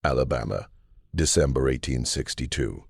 Alabama, December 1862.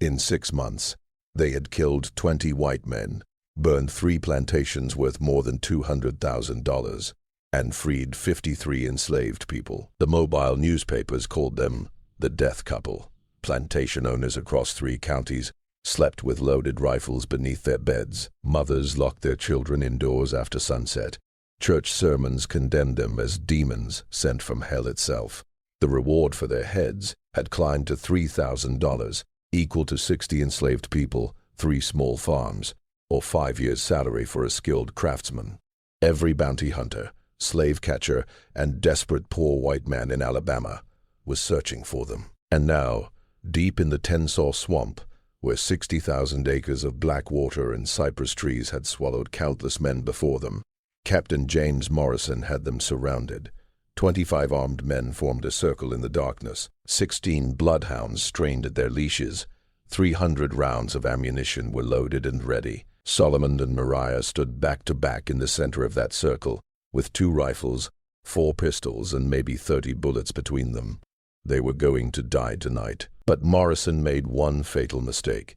In 6 months, they had killed 20 white men, burned 3 plantations worth more than $200,000, and freed 53 enslaved people. The mobile newspapers called them the Death Couple. Plantation owners across 3 counties slept with loaded rifles beneath their beds. Mothers locked their children indoors after sunset. Church sermons condemned them as demons sent from hell itself. The reward for their heads had climbed to $3,000, equal to 60 enslaved people, 3 small farms, or 5 years' salary for a skilled craftsman. Every bounty hunter, slave catcher, and desperate poor white man in Alabama was searching for them. And now, deep in the Tensaw Swamp, where 60,000 acres of black water and cypress trees had swallowed countless men before them, Captain James Morrison had them surrounded. 25 armed men formed a circle in the darkness. 16 bloodhounds strained at their leashes. 300 rounds of ammunition were loaded and ready. Solomon and Mariah stood back to back in the center of that circle, with 2 rifles, 4 pistols, and maybe 30 bullets between them. They were going to die tonight. But Morrison made one fatal mistake.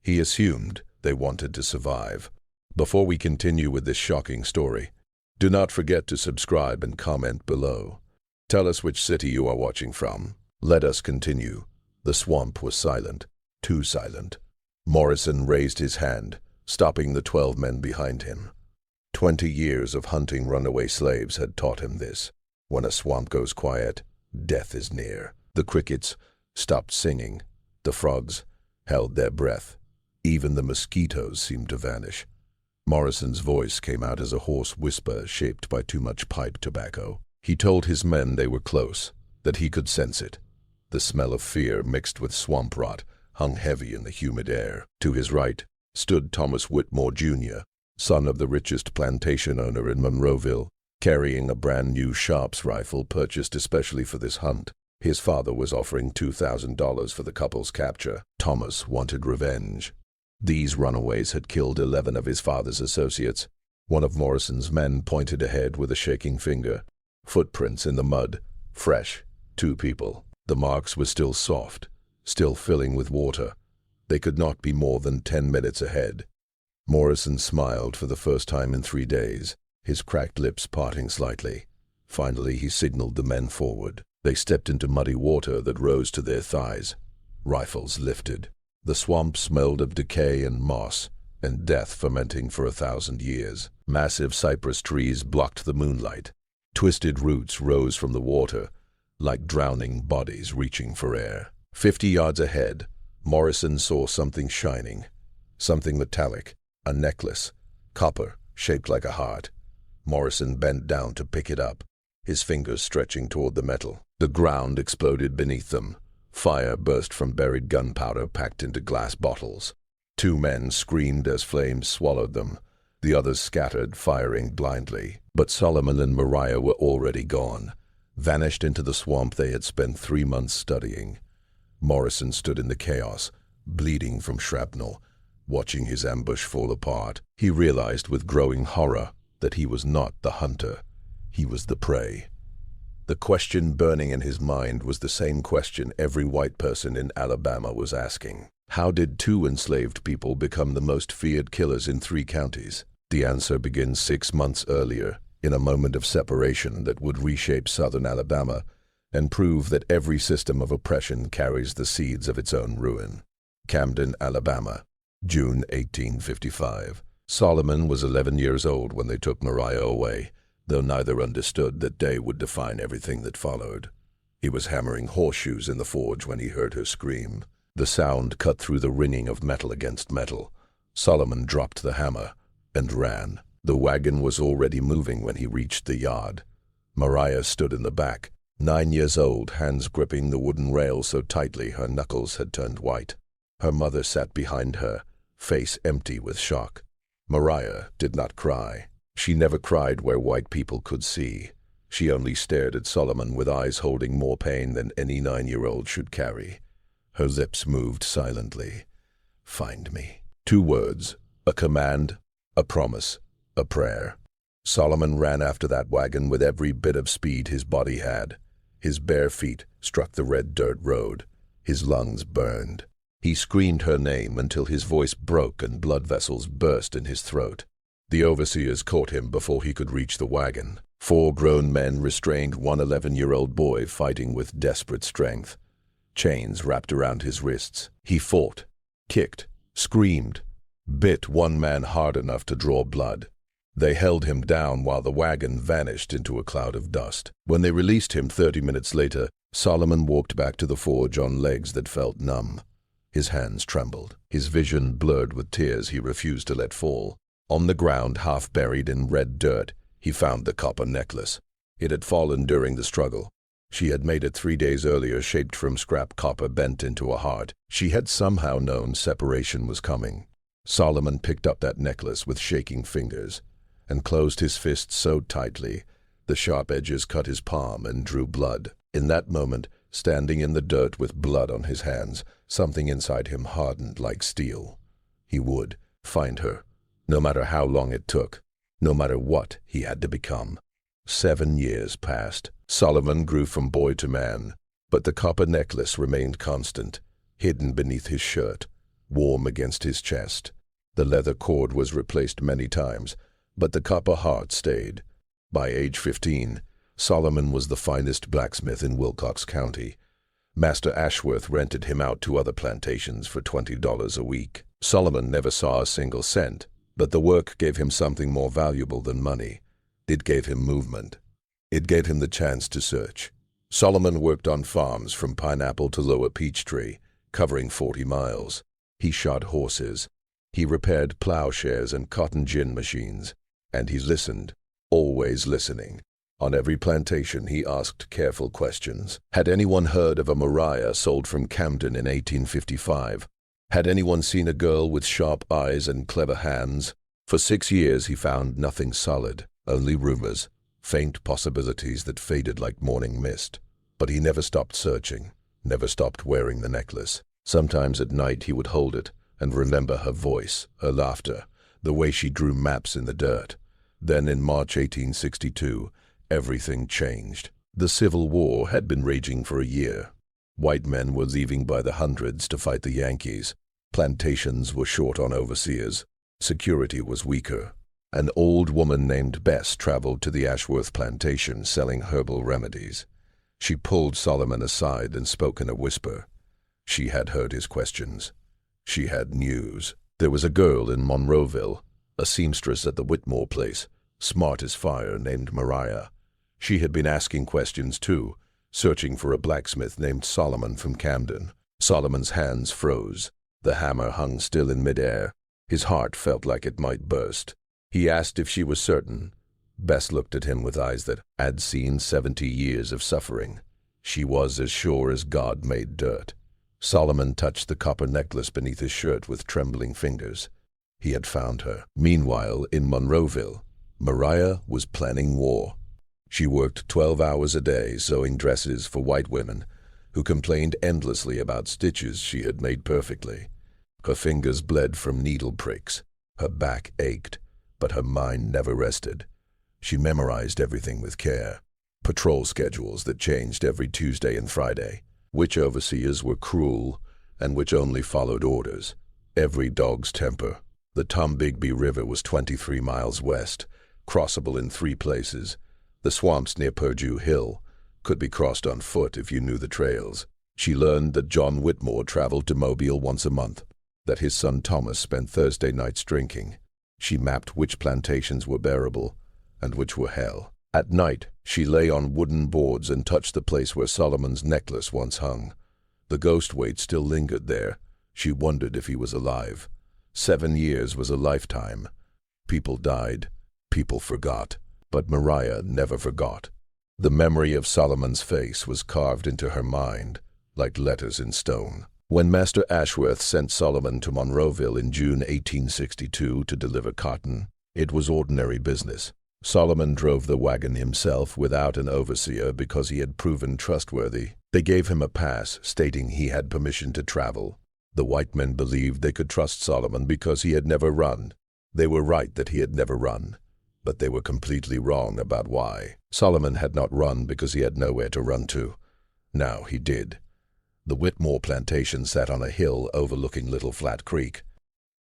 He assumed they wanted to survive. Before we continue with this shocking story, do not forget to subscribe and comment below. Tell us which city you are watching from. Let us continue. The swamp was silent, too silent. Morrison raised his hand, stopping the 12 men behind him. 20 years of hunting runaway slaves had taught him this. When a swamp goes quiet, death is near. The crickets stopped singing. The frogs held their breath. Even the mosquitoes seemed to vanish. Morrison's voice came out as a hoarse whisper shaped by too much pipe tobacco. He told his men they were close, that he could sense it. The smell of fear mixed with swamp rot hung heavy in the humid air. To his right stood Thomas Whitmore, Jr., son of the richest plantation owner in Monroeville, carrying a brand-new Sharps rifle purchased especially for this hunt. His father was offering $2,000 for the couple's capture. Thomas wanted revenge. These runaways had killed 11 of his father's associates. One of Morrison's men pointed ahead with a shaking finger. Footprints in the mud. Fresh. 2 people. The marks were still soft, still filling with water. They could not be more than 10 minutes ahead. Morrison smiled for the first time in 3 days, his cracked lips parting slightly. Finally, he signaled the men forward. They stepped into muddy water that rose to their thighs. Rifles lifted. The swamp smelled of decay and moss, and death fermenting for 1,000 years. Massive cypress trees blocked the moonlight. Twisted roots rose from the water, like drowning bodies reaching for air. 50 yards ahead, Morrison saw something shining, something metallic, a necklace, copper, shaped like a heart. Morrison bent down to pick it up, his fingers stretching toward the metal. The ground exploded beneath them. Fire burst from buried gunpowder packed into glass bottles. 2 men screamed as flames swallowed them. The others scattered, firing blindly. But Solomon and Mariah were already gone, vanished into the swamp they had spent 3 months studying. Morrison stood in the chaos, bleeding from shrapnel, watching his ambush fall apart. He realized with growing horror that he was not the hunter. He was the prey. The question burning in his mind was the same question every white person in Alabama was asking. How did 2 enslaved people become the most feared killers in 3 counties? The answer begins 6 months earlier, in a moment of separation that would reshape southern Alabama and prove that every system of oppression carries the seeds of its own ruin. Camden, Alabama, June 1855. Solomon was 11 years old when they took Mariah away, though neither understood that day would define everything that followed. He was hammering horseshoes in the forge when he heard her scream. The sound cut through the ringing of metal against metal. Solomon dropped the hammer and ran. The wagon was already moving when he reached the yard. Mariah stood in the back, 9 years old, hands gripping the wooden rail so tightly her knuckles had turned white. Her mother sat behind her, face empty with shock. Mariah did not cry. She never cried where white people could see. She only stared at Solomon with eyes holding more pain than any 9-year-old should carry. Her lips moved silently. Find me. 2 words, a command, a promise, a prayer. Solomon ran after that wagon with every bit of speed his body had. His bare feet struck the red dirt road. His lungs burned. He screamed her name until his voice broke and blood vessels burst in his throat. The overseers caught him before he could reach the wagon. 4 grown men restrained one 11-year-old boy fighting with desperate strength. Chains wrapped around his wrists. He fought, kicked, screamed, bit one man hard enough to draw blood. They held him down while the wagon vanished into a cloud of dust. When they released him 30 minutes later, Solomon walked back to the forge on legs that felt numb. His hands trembled. His vision blurred with tears he refused to let fall. On the ground, half buried in red dirt, he found the copper necklace. It had fallen during the struggle. She had made it 3 days earlier, shaped from scrap copper bent into a heart. She had somehow known separation was coming. Solomon picked up that necklace with shaking fingers and closed his fists so tightly the sharp edges cut his palm and drew blood. In that moment, standing in the dirt with blood on his hands, something inside him hardened like steel. He would find her, no matter how long it took, no matter what he had to become. 7 years passed. Solomon grew from boy to man, but the copper necklace remained constant, hidden beneath his shirt, warm against his chest. The leather cord was replaced many times, but the copper heart stayed. By age 15, Solomon was the finest blacksmith in Wilcox County. Master Ashworth rented him out to other plantations for $20 a week. Solomon never saw a single cent, but the work gave him something more valuable than money. It gave him movement. It gave him the chance to search. Solomon worked on farms from Pineapple to Lower Peachtree, covering 40 miles. He shod horses. He repaired plowshares and cotton gin machines. And he listened, always listening. On every plantation, he asked careful questions. Had anyone heard of a Mariah sold from Camden in 1855? Had anyone seen a girl with sharp eyes and clever hands? For 6 years, he found nothing solid, only rumors, faint possibilities that faded like morning mist. But he never stopped searching, never stopped wearing the necklace. Sometimes at night he would hold it and remember her voice, her laughter, the way she drew maps in the dirt. Then in March 1862, everything changed. The Civil War had been raging for a year. White men were leaving by the hundreds to fight the Yankees. Plantations were short on overseers. Security was weaker. An old woman named Bess traveled to the Ashworth plantation selling herbal remedies. She pulled Solomon aside and spoke in a whisper. She had heard his questions. She had news. There was a girl in Monroeville, a seamstress at the Whitmore place, smart as fire, named Mariah. She had been asking questions too, searching for a blacksmith named Solomon from Camden. Solomon's hands froze. The hammer hung still in midair. His heart felt like it might burst. He asked if she was certain. Bess looked at him with eyes that had seen 70 years of suffering. She was as sure as God made dirt. Solomon touched the copper necklace beneath his shirt with trembling fingers. He had found her. Meanwhile, in Monroeville, Mariah was planning war. She worked 12 hours a day sewing dresses for white women who complained endlessly about stitches she had made perfectly. Her fingers bled from needle pricks. Her back ached, but her mind never rested. She memorized everything with care. Patrol schedules that changed every Tuesday and Friday. Which overseers were cruel and which only followed orders. Every dog's temper. The Tombigbee River was 23 miles west, crossable in 3 places. The swamps near Purdue Hill could be crossed on foot if you knew the trails. She learned that John Whitmore traveled to Mobile once a month, that his son Thomas spent Thursday nights drinking. She mapped which plantations were bearable and which were hell. At night, she lay on wooden boards and touched the place where Solomon's necklace once hung. The ghost weight still lingered there. She wondered if he was alive. 7 years was a lifetime. People died. People forgot. But Mariah never forgot. The memory of Solomon's face was carved into her mind, like letters in stone. When Master Ashworth sent Solomon to Monroeville in June 1862 to deliver cotton, it was ordinary business. Solomon drove the wagon himself without an overseer because he had proven trustworthy. They gave him a pass stating he had permission to travel. The white men believed they could trust Solomon because he had never run. They were right that he had never run, but they were completely wrong about why. Solomon had not run because he had nowhere to run to. Now he did. The Whitmore plantation sat on a hill overlooking Little Flat Creek.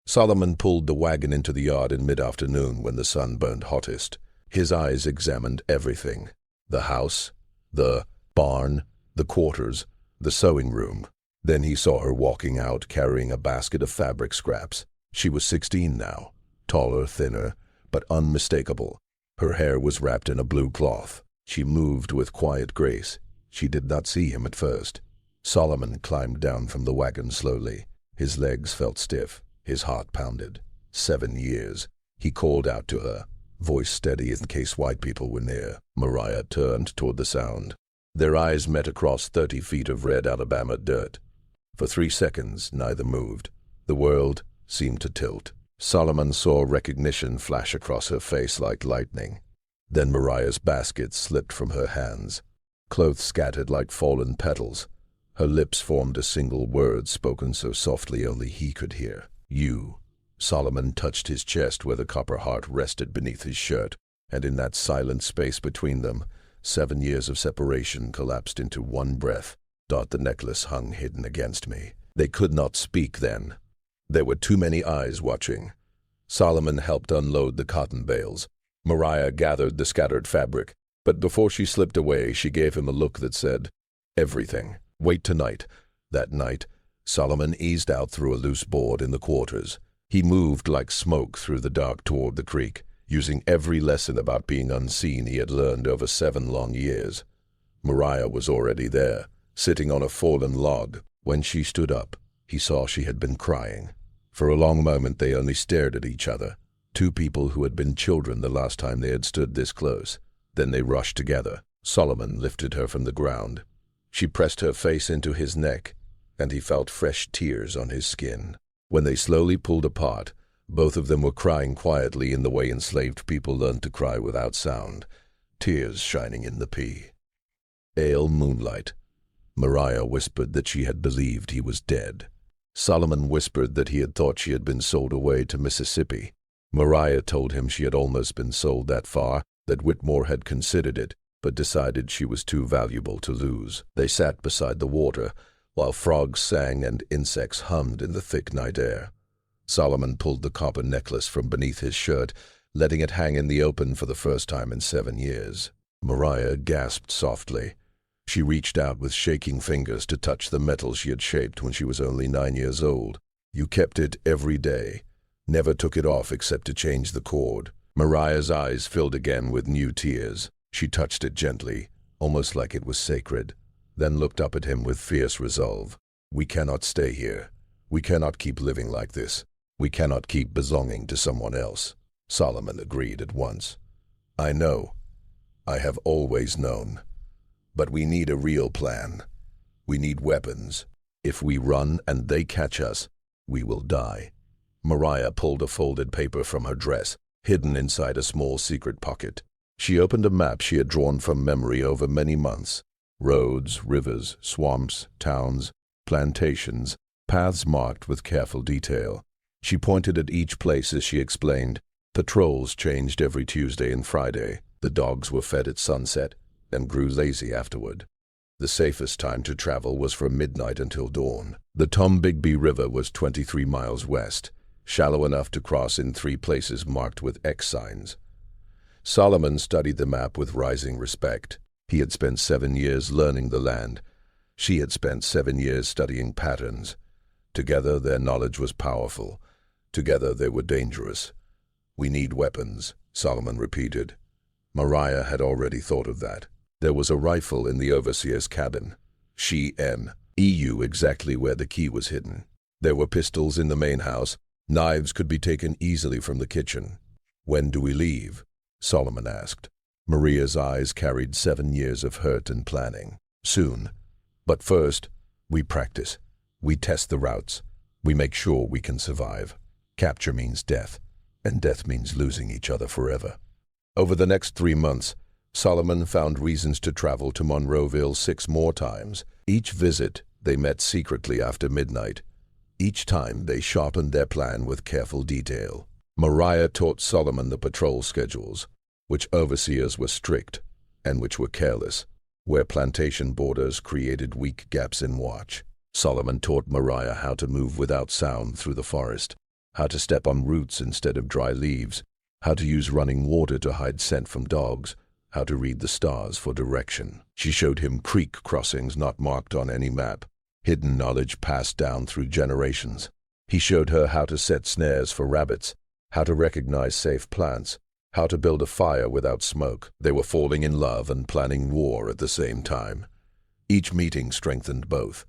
Solomon pulled the wagon into the yard in mid-afternoon when the sun burned hottest. His eyes examined everything. The house, the barn, the quarters, the sewing room. Then he saw her walking out carrying a basket of fabric scraps. She was 16 now, taller, thinner, but unmistakable. Her hair was wrapped in a blue cloth. She moved with quiet grace. She did not see him at first. Solomon climbed down from the wagon slowly. His legs felt stiff. His heart pounded. 7 years. He called out to her, voice steady in case white people were near. Mariah turned toward the sound. Their eyes met across 30 feet of red Alabama dirt. For 3 seconds, neither moved. The world seemed to tilt. Solomon saw recognition flash across her face like lightning. Then Mariah's basket slipped from her hands. Clothes scattered like fallen petals. Her lips formed a single word spoken so softly only he could hear. You. Solomon touched his chest where the copper heart rested beneath his shirt, and in that silent space between them, 7 years of separation collapsed into one breath. The necklace hung hidden against me. They could not speak then. There were too many eyes watching. Solomon helped unload the cotton bales. Mariah gathered the scattered fabric, but before she slipped away, she gave him a look that said, "Everything. Wait tonight." That night, Solomon eased out through a loose board in the quarters. He moved like smoke through the dark toward the creek, using every lesson about being unseen he had learned over 7 long years. Mariah was already there, sitting on a fallen log. When she stood up, he saw she had been crying. For a long moment they only stared at each other, two people who had been children the last time they had stood this close. Then they rushed together. Solomon lifted her from the ground. She pressed her face into his neck, and he felt fresh tears on his skin. When they slowly pulled apart, both of them were crying quietly in the way enslaved people learned to cry without sound, tears shining in the pale moonlight. Mariah whispered that she had believed he was dead. Solomon whispered that he had thought she had been sold away to Mississippi. Mariah told him she had almost been sold that far, that Whitmore had considered it, but decided she was too valuable to lose. They sat beside the water, while frogs sang and insects hummed in the thick night air. Solomon pulled the copper necklace from beneath his shirt, letting it hang in the open for the first time in 7 years. Mariah gasped softly. She reached out with shaking fingers to touch the metal she had shaped when she was only 9 years old. You kept it every day, never took it off except to change the cord. Mariah's eyes filled again with new tears. She touched it gently, almost like it was sacred, then looked up at him with fierce resolve. We cannot stay here. We cannot keep living like this. We cannot keep belonging to someone else. Solomon agreed at once. I know. I have always known. But we need a real plan. We need weapons. If we run and they catch us, we will die. Mariah pulled a folded paper from her dress, hidden inside a small secret pocket. She opened a map she had drawn from memory over many months. Roads, rivers, swamps, towns, plantations, paths marked with careful detail. She pointed at each place as she explained. Patrols changed every Tuesday and Friday. The dogs were fed at sunset and grew lazy afterward. The safest time to travel was from midnight until dawn. The Tombigbee River was 23 miles west, shallow enough to cross in 3 places marked with X signs. Solomon studied the map with rising respect. He had spent 7 years learning the land. She had spent 7 years studying patterns. Together their knowledge was powerful. Together they were dangerous. We need weapons, Solomon repeated. Mariah had already thought of that. There was a rifle in the overseer's cabin. She knew exactly where the key was hidden. There were pistols in the main house. Knives could be taken easily from the kitchen. When do we leave? Solomon asked. Maria's eyes carried 7 years of hurt and planning. Soon. But first, we practice. We test the routes. We make sure we can survive. Capture means death, and death means losing each other forever. Over the next 3 months, Solomon found reasons to travel to Monroeville 6 more times. Each visit, they met secretly after midnight. Each time, they sharpened their plan with careful detail. Mariah taught Solomon the patrol schedules, which overseers were strict. and which were careless, where plantation borders created weak gaps in watch. Solomon taught Mariah how to move without sound through the forest, how to step on roots instead of dry leaves, how to use running water to hide scent from dogs, how to read the stars for direction. She showed him creek crossings not marked on any map, hidden knowledge passed down through generations. He showed her how to set snares for rabbits, how to recognize safe plants, how to build a fire without smoke. They were falling in love and planning war at the same time. Each meeting strengthened both.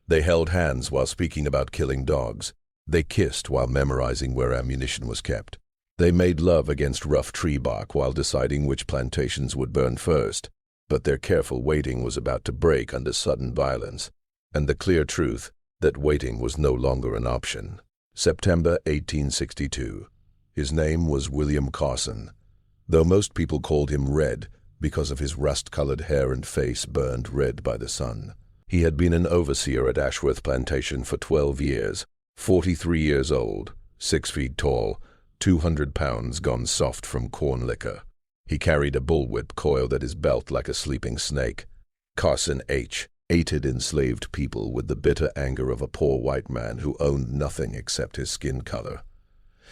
They held hands while speaking about killing dogs. They kissed while memorizing where ammunition was kept. They made love against rough tree bark while deciding which plantations would burn first. But their careful waiting was about to break under sudden violence, and the clear truth that waiting was no longer an option. September 1862. His name was William Carson, though most people called him Red because of his rust-colored hair and face burned red by the sun. He had been an overseer at Ashworth Plantation for 12 years, 43 years old, 6 feet tall, 200 pounds gone soft from corn liquor. He carried a bullwhip coiled at his belt like a sleeping snake. Carson H. hated enslaved people with the bitter anger of a poor white man who owned nothing except his skin color.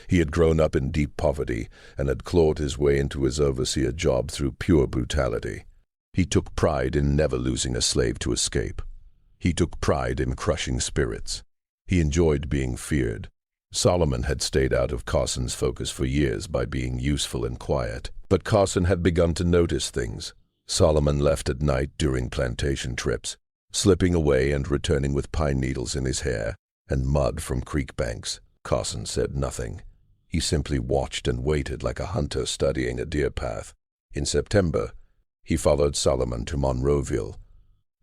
He had grown up in deep poverty and had clawed his way into his overseer job through pure brutality. He took pride in never losing a slave to escape. He took pride in crushing spirits. He enjoyed being feared. Solomon had stayed out of Carson's focus for years by being useful and quiet. But Carson had begun to notice things. Solomon left at night during plantation trips, slipping away and returning with pine needles in his hair and mud from creek banks. Carson said nothing. He simply watched and waited like a hunter studying a deer path. In September, he followed Solomon to Monroeville.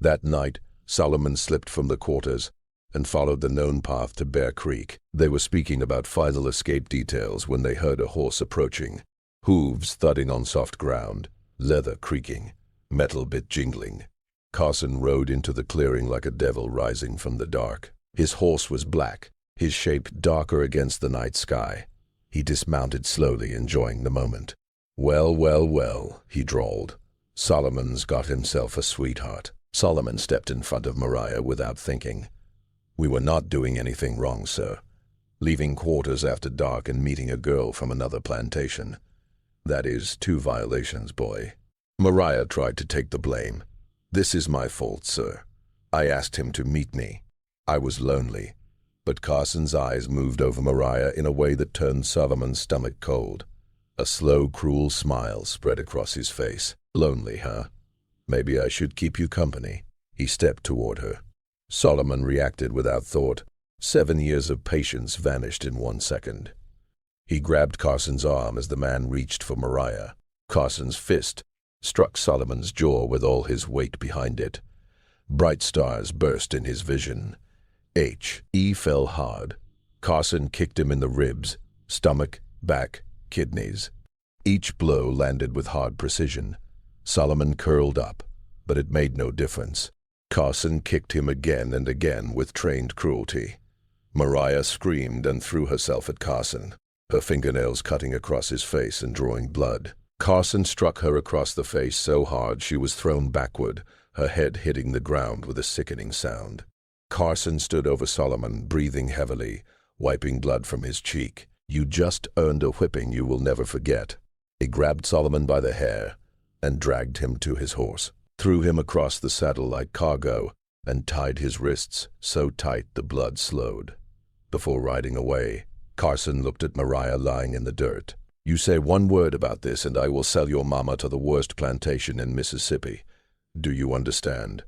That night, Solomon slipped from the quarters and followed the known path to Bear Creek. They were speaking about final escape details when they heard a horse approaching, hooves thudding on soft ground, leather creaking, metal bit jingling. Carson rode into the clearing like a devil rising from the dark. His horse was black, his shape darker against the night sky. He dismounted slowly, enjoying the moment. "Well, well, well," he drawled. "Solomon's got himself a sweetheart." Solomon stepped in front of Mariah without thinking. "We were not doing anything wrong, sir. Leaving quarters after dark and meeting a girl from another plantation. That is 2 violations, boy." Mariah tried to take the blame. "This is my fault, sir. I asked him to meet me. I was lonely." But Carson's eyes moved over Mariah in a way that turned Solomon's stomach cold. A slow, cruel smile spread across his face. "Lonely, huh? Maybe I should keep you company." He stepped toward her. Solomon reacted without thought. 7 years of patience vanished in 1 second. He grabbed Carson's arm as the man reached for Mariah. Carson's fist struck Solomon's jaw with all his weight behind it. Bright stars burst in his vision. He fell hard. Carson kicked him in the ribs, stomach, back, kidneys. Each blow landed with hard precision. Solomon curled up, but it made no difference. Carson kicked him again and again with trained cruelty. Mariah screamed and threw herself at Carson, her fingernails cutting across his face and drawing blood. Carson struck her across the face so hard she was thrown backward, her head hitting the ground with a sickening sound. Carson stood over Solomon, breathing heavily, wiping blood from his cheek. "You just earned a whipping you will never forget." He grabbed Solomon by the hair and dragged him to his horse, threw him across the saddle like cargo, and tied his wrists so tight the blood slowed. Before riding away, Carson looked at Mariah lying in the dirt. "You say one word about this and I will sell your mama to the worst plantation in Mississippi. Do you understand?"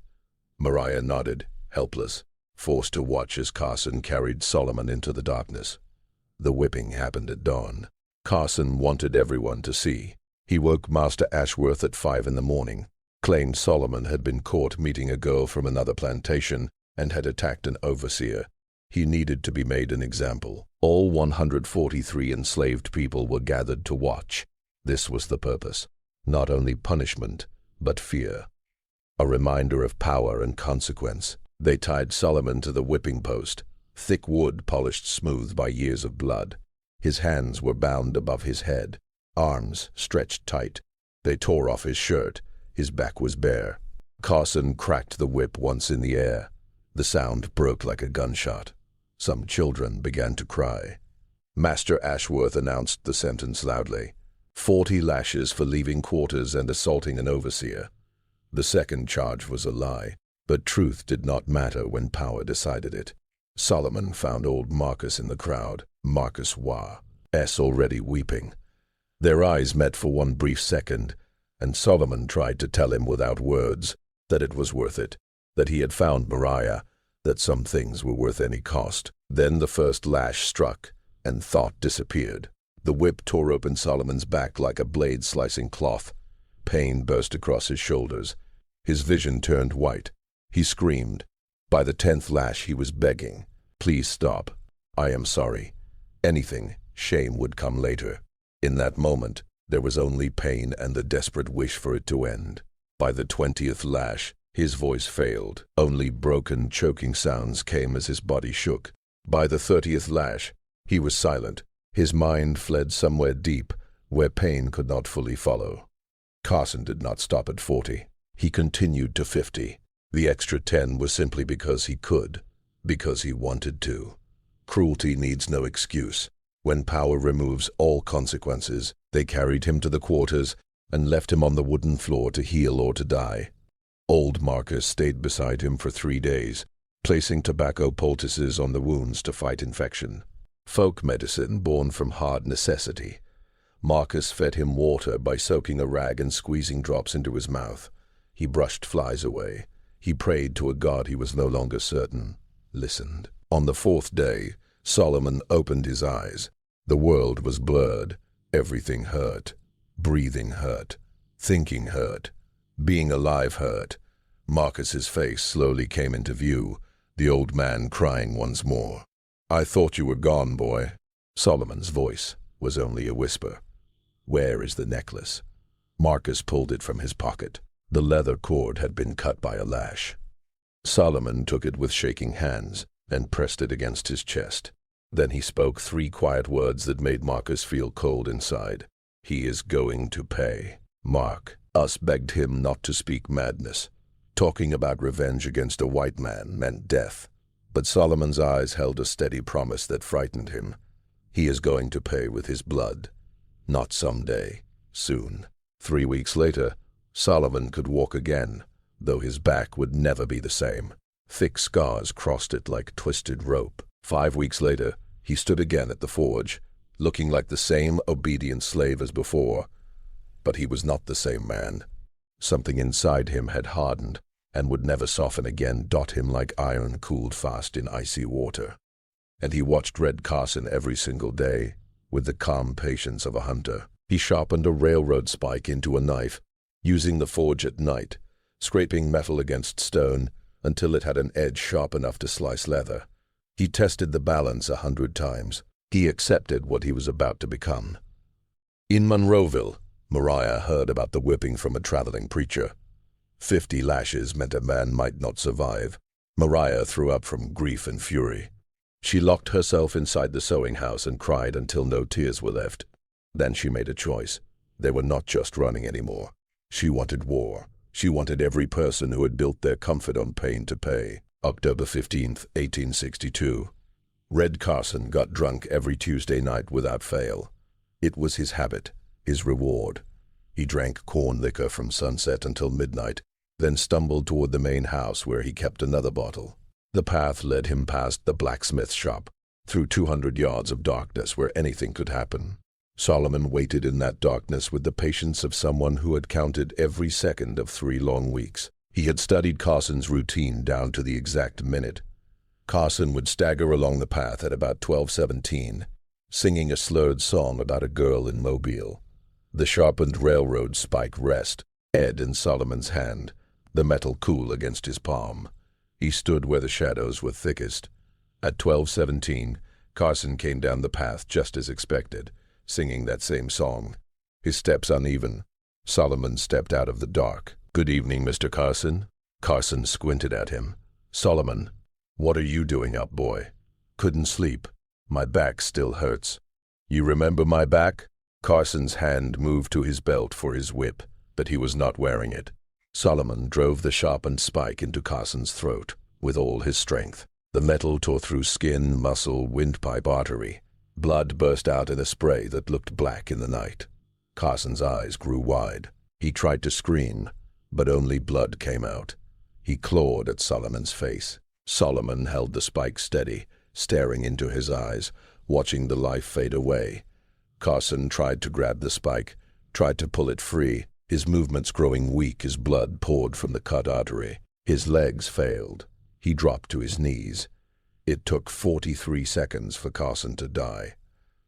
Mariah nodded, helpless, forced to watch as Carson carried Solomon into the darkness. The whipping happened at dawn. Carson wanted everyone to see. He woke Master Ashworth at 5 in the morning, claimed Solomon had been caught meeting a girl from another plantation and had attacked an overseer. He needed to be made an example. All 143 enslaved people were gathered to watch. This was the purpose. Not only punishment, but fear. A reminder of power and consequence. They tied Solomon to the whipping post, thick wood polished smooth by years of blood. His hands were bound above his head, arms stretched tight. They tore off his shirt, His back was bare. Carson cracked the whip once in the air. The sound broke like a gunshot. Some children began to cry. Master Ashworth announced the sentence loudly. 40 lashes for leaving quarters and assaulting an overseer. The second charge was a lie, but truth did not matter when power decided it. Solomon found old Marcus in the crowd, Marcus was already weeping. Their eyes met for one brief second, and Solomon tried to tell him without words that it was worth it, that he had found Mariah, that some things were worth any cost. Then the first lash struck, and thought disappeared. The whip tore open Solomon's back like a blade slicing cloth. Pain burst across his shoulders. His vision turned white. He screamed. By the 10th lash he was begging, "Please stop. I am sorry." Anything, shame would come later. In that moment, there was only pain and the desperate wish for it to end. By the 20th lash, his voice failed. Only broken, choking sounds came as his body shook. By the 30th lash, he was silent. His mind fled somewhere deep, where pain could not fully follow. Carson did not stop at 40. He continued to 50. The extra 10 was simply because he could, because he wanted to. Cruelty needs no excuse. When power removes all consequences, they carried him to the quarters and left him on the wooden floor to heal or to die. Old Marcus stayed beside him for 3 days, placing tobacco poultices on the wounds to fight infection. Folk medicine born from hard necessity. Marcus fed him water by soaking a rag and squeezing drops into his mouth. He brushed flies away. He prayed to a God he was no longer certain. Listened. On the 4th day, Solomon opened his eyes. The world was blurred. Everything hurt. Breathing hurt. Thinking hurt. Being alive hurt. Marcus's face slowly came into view, the old man crying once more. "I thought you were gone, boy." Solomon's voice was only a whisper. "Where is the necklace?" Marcus pulled it from his pocket. The leather cord had been cut by a lash. Solomon took it with shaking hands and pressed it against his chest. Then he spoke 3 quiet words that made Marcus feel cold inside. "He is going to pay." Marcus begged him not to speak madness. Talking about revenge against a white man meant death. But Solomon's eyes held a steady promise that frightened him. He is going to pay with his blood. Not someday. Soon. 3 weeks later, Solomon could walk again, though his back would never be the same. Thick scars crossed it like twisted rope. 5 weeks later, he stood again at the forge, looking like the same obedient slave as before. But he was not the same man. Something inside him had hardened and would never soften again, dot him like iron cooled fast in icy water. And he watched Red Carson every single day, with the calm patience of a hunter. He sharpened a railroad spike into a knife, using the forge at night, scraping metal against stone until it had an edge sharp enough to slice leather. He tested the balance 100 times. He accepted what he was about to become. In Monroeville, Mariah heard about the whipping from a traveling preacher. 50 lashes meant a man might not survive. Mariah threw up from grief and fury. She locked herself inside the sewing house and cried until no tears were left. Then she made a choice. They were not just running anymore. She wanted war. She wanted every person who had built their comfort on pain to pay. October 15th, 1862. Red Carson got drunk every Tuesday night without fail. It was his habit, his reward. He drank corn liquor from sunset until midnight, then stumbled toward the main house where he kept another bottle. The path led him past the blacksmith shop, through 200 yards of darkness where anything could happen. Solomon waited in that darkness with the patience of someone who had counted every second of 3 long weeks. He had studied Carson's routine down to the exact minute. Carson would stagger along the path at about 12:17, singing a slurred song about a girl in Mobile. The sharpened railroad spike rest, Ed in Solomon's hand, the metal cool against his palm. He stood where the shadows were thickest. At 12:17, Carson came down the path just as expected, singing that same song. His steps uneven. Solomon stepped out of the dark. "Good evening, Mr. Carson." Carson squinted at him. "Solomon, what are you doing up, boy?" "Couldn't sleep. My back still hurts." "You remember my back?" Carson's hand moved to his belt for his whip, but he was not wearing it. Solomon drove the sharpened spike into Carson's throat with all his strength. The metal tore through skin, muscle, windpipe, artery. Blood burst out in a spray that looked black in the night. Carson's eyes grew wide. He tried to scream, but only blood came out. He clawed at Solomon's face. Solomon held the spike steady, staring into his eyes, watching the life fade away. Carson tried to grab the spike, tried to pull it free, his movements growing weak as blood poured from the cut artery. His legs failed. He dropped to his knees. It took 43 seconds for Carson to die.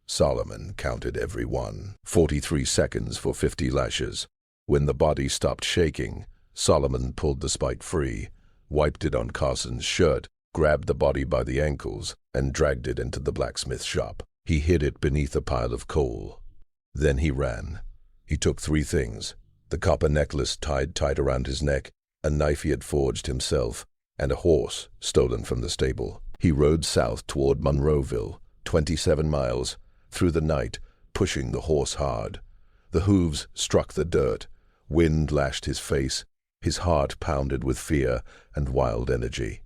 Solomon counted every one. 43 seconds for 50 lashes. When the body stopped shaking, Solomon pulled the spike free, wiped it on Carson's shirt, grabbed the body by the ankles, and dragged it into the blacksmith shop. He hid it beneath a pile of coal. Then he ran. He took 3 things: the copper necklace tied tight around his neck, a knife he had forged himself, and a horse stolen from the stable. He rode south toward Monroeville, 27 miles, through the night, pushing the horse hard. The hooves struck the dirt. Wind lashed his face. His heart pounded with fear and wild energy.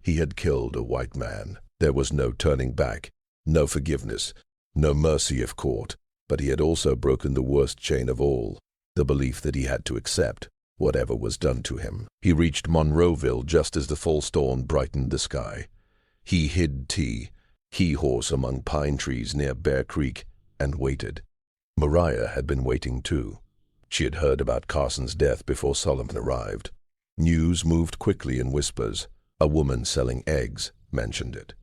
He had killed a white man. There was no turning back, no forgiveness, no mercy if caught, but he had also broken the worst chain of all, the belief that he had to accept whatever was done to him. He reached Monroeville just as the fall storm brightened the sky. He hid he horse among pine trees near Bear Creek, and waited. Mariah had been waiting too. She had heard about Carson's death before Solomon arrived. News moved quickly in whispers. A woman selling eggs mentioned it.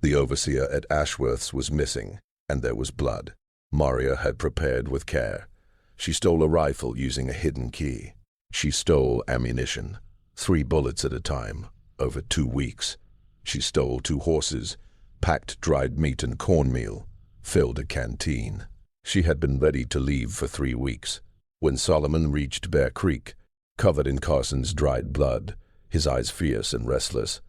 The overseer at Ashworth's was missing, and there was blood. Mariah had prepared with care. She stole a rifle using a hidden key. She stole ammunition, 3 bullets at a time, over 2 weeks. She stole 2 horses, packed dried meat and cornmeal, filled a canteen. She had been ready to leave for 3 weeks. When Solomon reached Bear Creek, covered in Carson's dried blood, his eyes fierce and restless,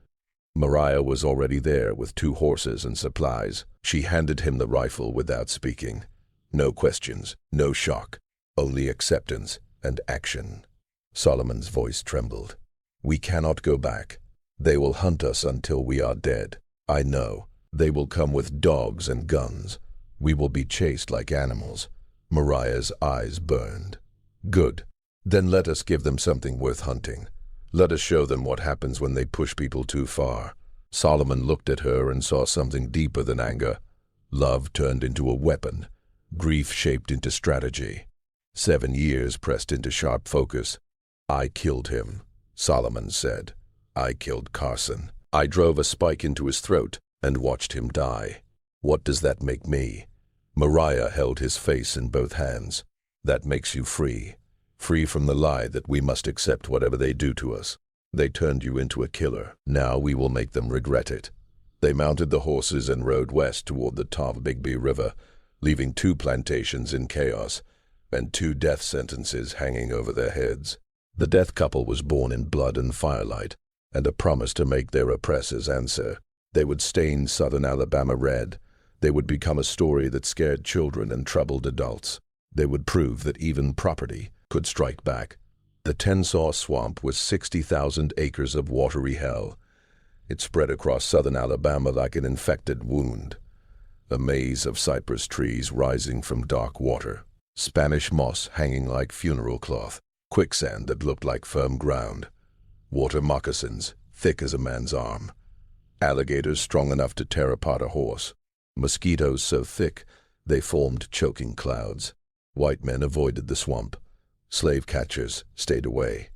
Mariah was already there with 2 horses and supplies. She handed him the rifle without speaking. No questions, no shock, only acceptance and action. Solomon's voice trembled. "We cannot go back. They will hunt us until we are dead. I know. They will come with dogs and guns. We will be chased like animals." Mariah's eyes burned. "Good. Then let us give them something worth hunting. Let us show them what happens when they push people too far." Solomon looked at her and saw something deeper than anger. Love turned into a weapon. Grief shaped into strategy. 7 years pressed into sharp focus. "I killed him," Solomon said. "I killed Carson. I drove a spike into his throat and watched him die. What does that make me?" Mariah held his face in both hands. "That makes you free. Free from the lie that we must accept whatever they do to us. They turned you into a killer. Now we will make them regret it." They mounted the horses and rode west toward the Tombigbee River, leaving 2 plantations in chaos and 2 death sentences hanging over their heads. The death couple was born in blood and firelight, and a promise to make their oppressors answer. They would stain southern Alabama red. They would become a story that scared children and troubled adults. They would prove that even property could strike back. The Tensaw Swamp was 60,000 acres of watery hell. It spread across southern Alabama like an infected wound. A maze of cypress trees rising from dark water. Spanish moss hanging like funeral cloth. Quicksand that looked like firm ground. Water moccasins, thick as a man's arm. Alligators strong enough to tear apart a horse. Mosquitoes so thick they formed choking clouds. White men avoided the swamp. Slave catchers stayed away.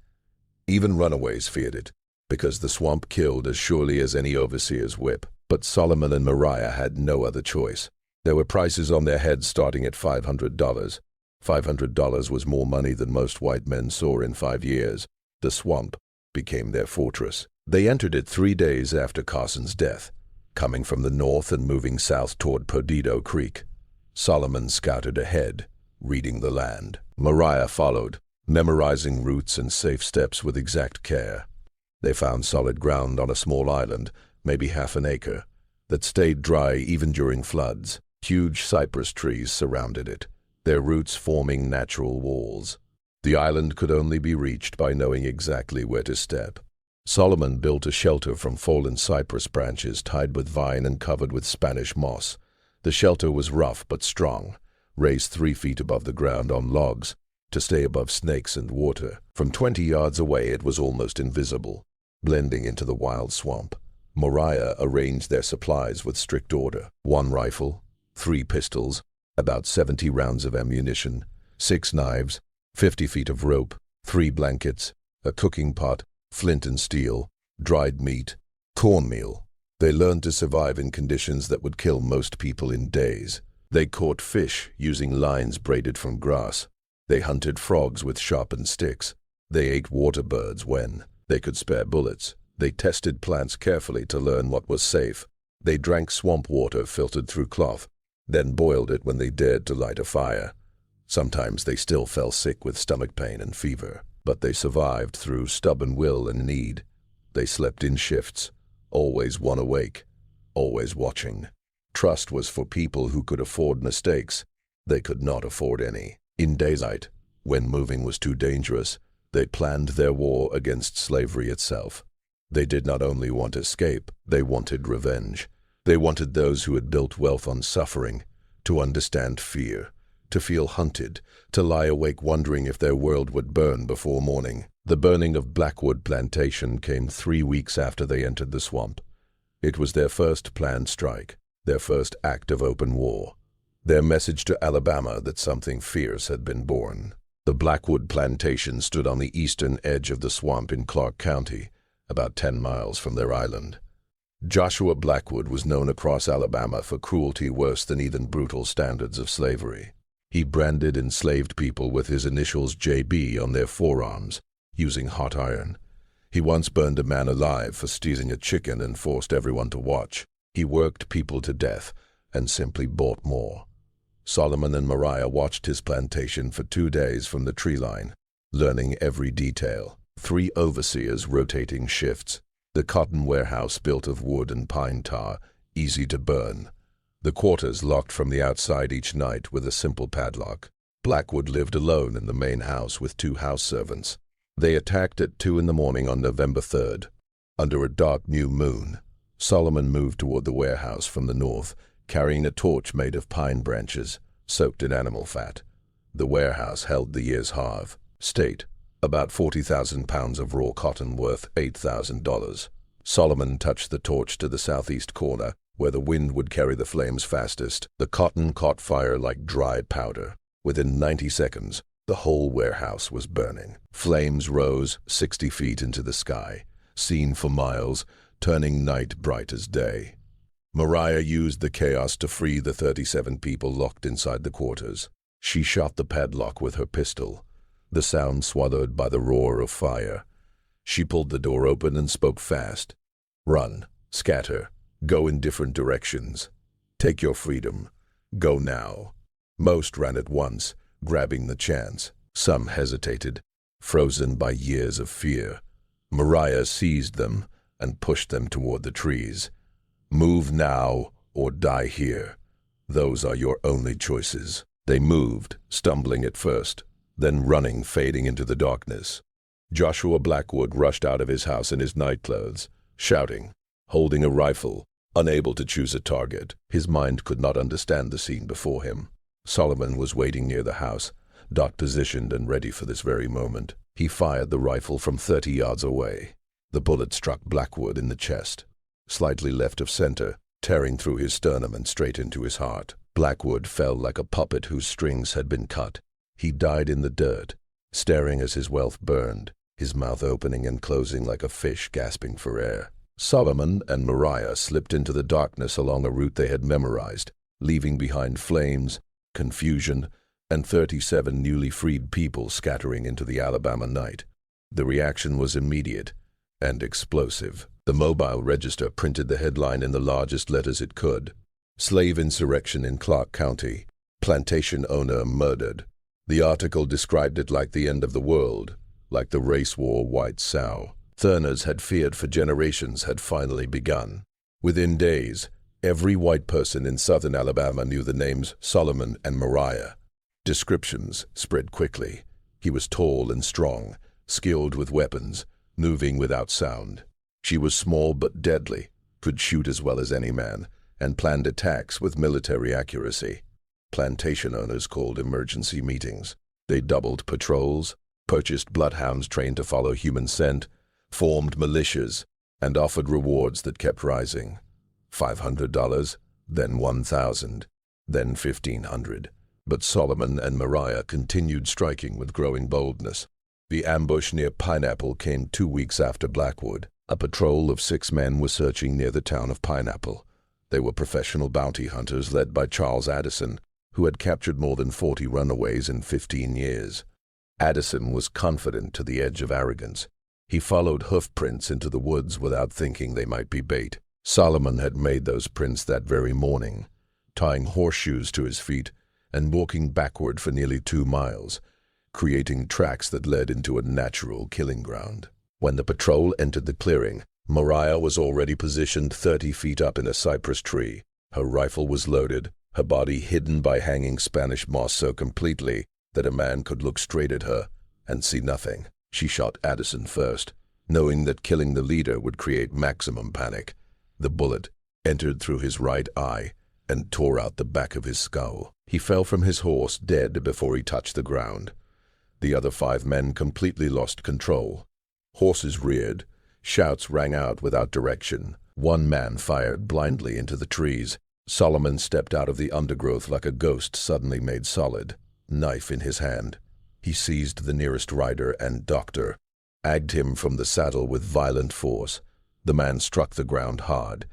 Even runaways feared it, because the swamp killed as surely as any overseer's whip. But Solomon and Mariah had no other choice. There were prices on their heads starting at $500. $500 was more money than most white men saw in 5 years. The swamp became their fortress. They entered it 3 days after Carson's death, coming from the north and moving south toward Perdido Creek. Solomon scouted ahead, reading the land. Mariah followed, memorizing routes and safe steps with exact care. They found solid ground on a small island, maybe half an acre, that stayed dry even during floods. Huge cypress trees surrounded it, their roots forming natural walls. The island could only be reached by knowing exactly where to step. Solomon built a shelter from fallen cypress branches tied with vine and covered with Spanish moss. The shelter was rough but strong, raised 3 feet above the ground on logs to stay above snakes and water. From 20 yards away it was almost invisible, blending into the wild swamp. Moriah arranged their supplies with strict order. 1 rifle, 3 pistols, about 70 rounds of ammunition, 6 knives, 50 feet of rope, 3 blankets, a cooking pot, flint and steel, dried meat, cornmeal. They learned to survive in conditions that would kill most people in days. They caught fish using lines braided from grass. They hunted frogs with sharpened sticks. They ate water birds when they could spare bullets. They tested plants carefully to learn what was safe. They drank swamp water filtered through cloth, then boiled it when they dared to light a fire. Sometimes they still fell sick with stomach pain and fever, but they survived through stubborn will and need. They slept in shifts, always one awake, always watching. Trust was for people who could afford mistakes. They could not afford any. In daylight, when moving was too dangerous, they planned their war against slavery itself. They did not only want escape, they wanted revenge. They wanted those who had built wealth on suffering to understand fear, to feel hunted, to lie awake wondering if their world would burn before morning. The burning of Blackwood Plantation came 3 weeks after they entered the swamp. It was their first planned strike, their first act of open war, their message to Alabama that something fierce had been born. The Blackwood Plantation stood on the eastern edge of the swamp in Clark County, about 10 miles from their island. Joshua Blackwood was known across Alabama for cruelty worse than even brutal standards of slavery. He branded enslaved people with his initials JB on their forearms, using hot iron. He once burned a man alive for stealing a chicken and forced everyone to watch. He worked people to death and simply bought more. Solomon and Moriah watched his plantation for 2 days from the tree line, learning every detail. 3 overseers rotating shifts. The cotton warehouse built of wood and pine tar, easy to burn. The quarters locked from the outside each night with a simple padlock. Blackwood lived alone in the main house with 2 house servants. They attacked at 2 in the morning on November 3rd. Under a dark new moon, Solomon moved toward the warehouse from the north, carrying a torch made of pine branches, soaked in animal fat. The warehouse held the year's halve. State, about 40,000 pounds of raw cotton worth $8,000. Solomon touched the torch to the southeast corner, where the wind would carry the flames fastest. The cotton caught fire like dry powder. Within 90 seconds, the whole warehouse was burning. Flames rose 60 feet into the sky, seen for miles, turning night bright as day. Moriah used the chaos to free the 37 people locked inside the quarters. She shot the padlock with her pistol, the sound swallowed by the roar of fire. She pulled the door open and spoke fast. "Run, scatter, go in different directions. Take your freedom. Go now." Most ran at once, grabbing the chance. Some hesitated, frozen by years of fear. Moriah seized them and pushed them toward the trees. "Move now or die here. Those are your only choices." They moved, stumbling at first, then running, fading into the darkness. Joshua Blackwood rushed out of his house in his nightclothes, shouting, holding a rifle, unable to choose a target. His mind could not understand the scene before him. Solomon was waiting near the house, dot positioned and ready for this very moment. He fired the rifle from 30 yards away. The bullet struck Blackwood in the chest, slightly left of center, tearing through his sternum and straight into his heart. Blackwood fell like a puppet whose strings had been cut. He died in the dirt, staring as his wealth burned, his mouth opening and closing like a fish gasping for air. Solomon and Moriah slipped into the darkness along a route they had memorized, leaving behind flames, confusion, and 37 newly freed people scattering into the Alabama night. The reaction was immediate and explosive. The Mobile Register printed the headline in the largest letters it could: "Slave Insurrection in Clark County. Plantation Owner Murdered." The article described it like the end of the world, like the race war white sow. Thurners had feared for generations had finally begun. Within days, every white person in southern Alabama knew the names Solomon and Moriah. Descriptions spread quickly. He was tall and strong, skilled with weapons, moving without sound. She was small but deadly, could shoot as well as any man, and planned attacks with military accuracy. Plantation owners called emergency meetings. They doubled patrols, purchased bloodhounds trained to follow human scent, formed militias, and offered rewards that kept rising. $500, then $1,000, then $1,500. But Solomon and Mariah continued striking with growing boldness. The ambush near Pineapple came 2 weeks after Blackwood. A patrol of 6 men was searching near the town of Pineapple. They were professional bounty hunters led by Charles Addison, who had captured more than 40 runaways in 15 years. Addison was confident to the edge of arrogance. He followed hoof prints into the woods without thinking they might be bait. Solomon had made those prints that very morning, tying horseshoes to his feet and walking backward for nearly 2 miles, creating tracks that led into a natural killing ground. When the patrol entered the clearing, Mariah was already positioned 30 feet up in a cypress tree. Her rifle was loaded, her body hidden by hanging Spanish moss so completely that a man could look straight at her and see nothing. She shot Addison first, knowing that killing the leader would create maximum panic. The bullet entered through his right eye and tore out the back of his skull. He fell from his horse dead before he touched the ground. The other 5 men completely lost control. Horses reared, shouts rang out without direction. One man fired blindly into the trees. Solomon stepped out of the undergrowth like a ghost suddenly made solid, knife in his hand. He seized the nearest rider and doctor, agged him from the saddle with violent force. The man struck the ground hard,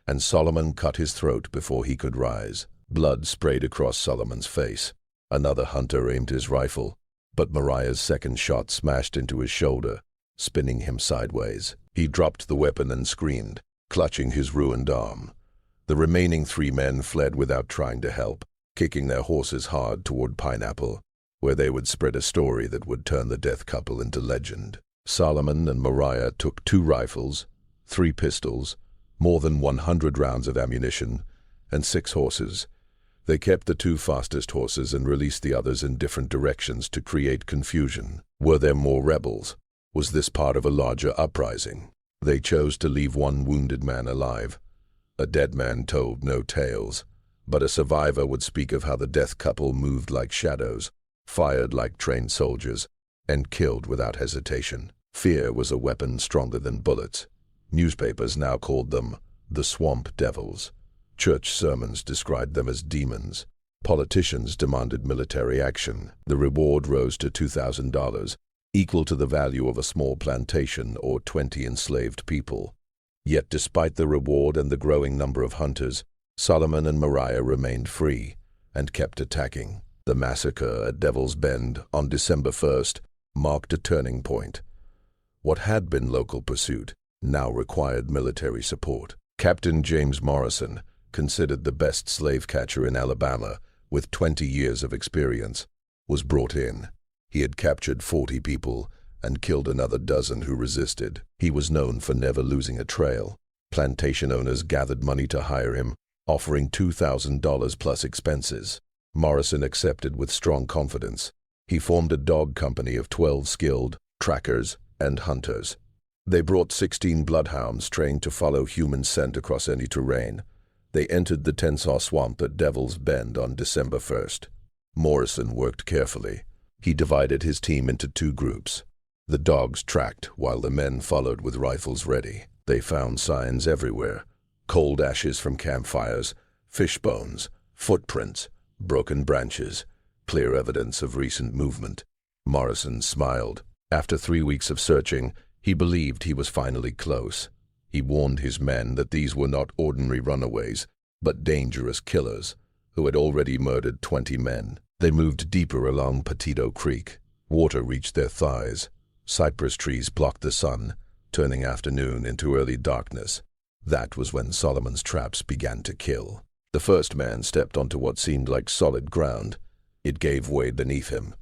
and Solomon cut his throat before he could rise. Blood sprayed across Solomon's face. Another hunter aimed his rifle, but Mariah's second shot smashed into his shoulder, spinning him sideways. He dropped the weapon and screamed, clutching his ruined arm. The remaining 3 men fled without trying to help, kicking their horses hard toward Pineapple, where they would spread a story that would turn the death couple into legend. Solomon and Mariah took 2 rifles, 3 pistols, more than 100 rounds of ammunition, and 6 horses. They kept the 2 fastest horses and released the others in different directions to create confusion. Were there more rebels? Was this part of a larger uprising? They chose to leave 1 wounded man alive. A dead man told no tales, but a survivor would speak of how the death couple moved like shadows, fired like trained soldiers, and killed without hesitation. Fear was a weapon stronger than bullets. Newspapers now called them the swamp devils. Church sermons described them as demons. Politicians demanded military action. The reward rose to $2,000, equal to the value of a small plantation or 20 enslaved people. Yet despite the reward and the growing number of hunters, Solomon and Mariah remained free and kept attacking. The massacre at Devil's Bend on December 1st marked a turning point. What had been local pursuit now required military support. Captain James Morrison, considered the best slave catcher in Alabama with 20 years of experience, was brought in. He had captured 40 people and killed another dozen who resisted. He was known for never losing a trail. Plantation owners gathered money to hire him, offering $2,000 plus expenses. Morrison accepted with strong confidence. He formed a dog company of 12 skilled trackers and hunters. They brought 16 bloodhounds trained to follow human scent across any terrain. They entered the Tensas Swamp at Devil's Bend on December 1st. Morrison worked carefully. He divided his team into 2 groups. The dogs tracked while the men followed with rifles ready. They found signs everywhere: cold ashes from campfires, fish bones, footprints, broken branches, clear evidence of recent movement. Morrison smiled. After 3 weeks of searching, he believed he was finally close. He warned his men that these were not ordinary runaways, but dangerous killers who had already murdered 20 men. They moved deeper along Petito Creek. Water reached their thighs. Cypress trees blocked the sun, turning afternoon into early darkness. That was when Solomon's traps began to kill. The first man stepped onto what seemed like solid ground. It gave way beneath him.